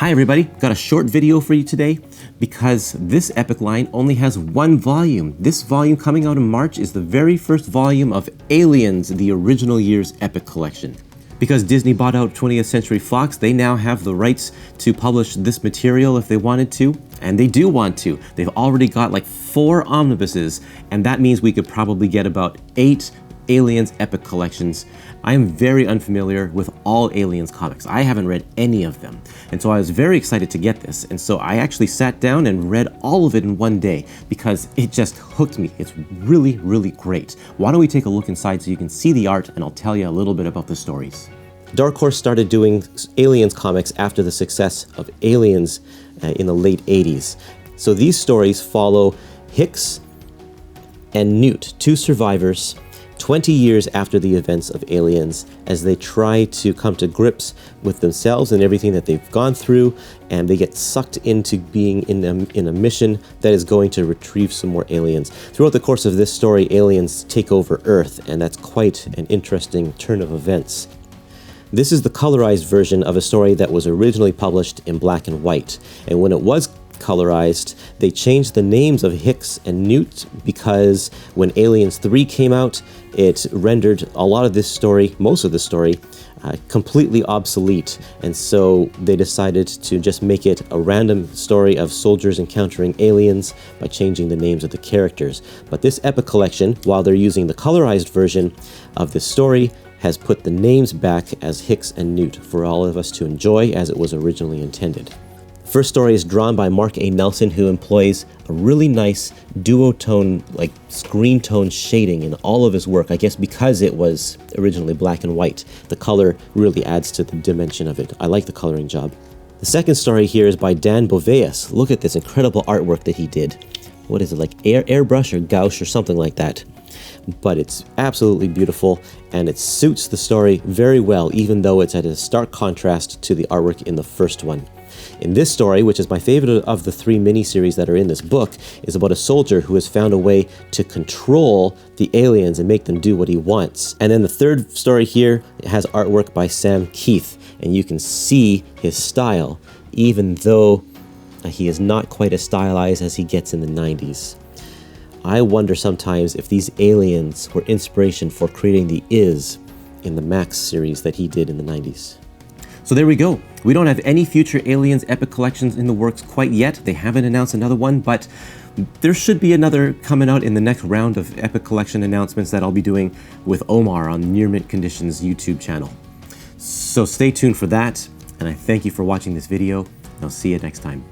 Hi everybody, got a short video for you today because this epic line only has one volume. This volume coming out in March is the very first volume of Aliens, the original year's epic collection. Because Disney bought out 20th Century Fox, they now have the rights to publish this material if they wanted to, and they do want to. They've already got like 4 omnibuses, and that means we could probably get about 8 Aliens epic collections. I am very unfamiliar with all Aliens comics. I haven't read any of them. And so I was very excited to get this. And so I actually sat down and read all of it in one day because it just hooked me. It's really, really great. Why don't we take a look inside so you can see the art and I'll tell you a little bit about the stories. Dark Horse started doing Aliens comics after the success of Aliens in the late 80s. So these stories follow Hicks and Newt, 2 survivors, 20 years after the events of Aliens, as they try to come to grips with themselves and everything that they've gone through, and they get sucked into being in a mission that is going to retrieve some more aliens. Throughout the course of this story, aliens take over Earth, and that's quite an interesting turn of events. This is the colorized version of a story that was originally published in black and white, and when it was colorized, they changed the names of Hicks and Newt because when Aliens 3 came out, it rendered a lot of this story, most of the story, completely obsolete. And so they decided to just make it a random story of soldiers encountering aliens by changing the names of the characters. But this epic collection, while they're using the colorized version of this story, has put the names back as Hicks and Newt for all of us to enjoy as it was originally intended. First story is drawn by Mark A. Nelson, who employs a really nice duotone, like screen tone shading in all of his work, I guess because it was originally black and white. The color really adds to the dimension of it. I like the coloring job. The second story here is by Dan Boveas. Look at this incredible artwork that he did. What is it, like airbrush or gouache or something like that? But it's absolutely beautiful, and it suits the story very well, even though it's at a stark contrast to the artwork in the first one. In this story, which is my favorite of the 3 miniseries that are in this book, is about a soldier who has found a way to control the aliens and make them do what he wants. And then the third story here has artwork by Sam Keith, and you can see his style, even though he is not quite as stylized as he gets in the 90s. I wonder sometimes if these aliens were inspiration for creating the Is in the Max series that he did in the 90s. So there we go. We don't have any future Aliens epic collections in the works quite yet. They haven't announced another one, but there should be another coming out in the next round of epic collection announcements that I'll be doing with Omar on Near Mint Conditions YouTube channel. So stay tuned for that, and I thank you for watching this video, and I'll see you next time.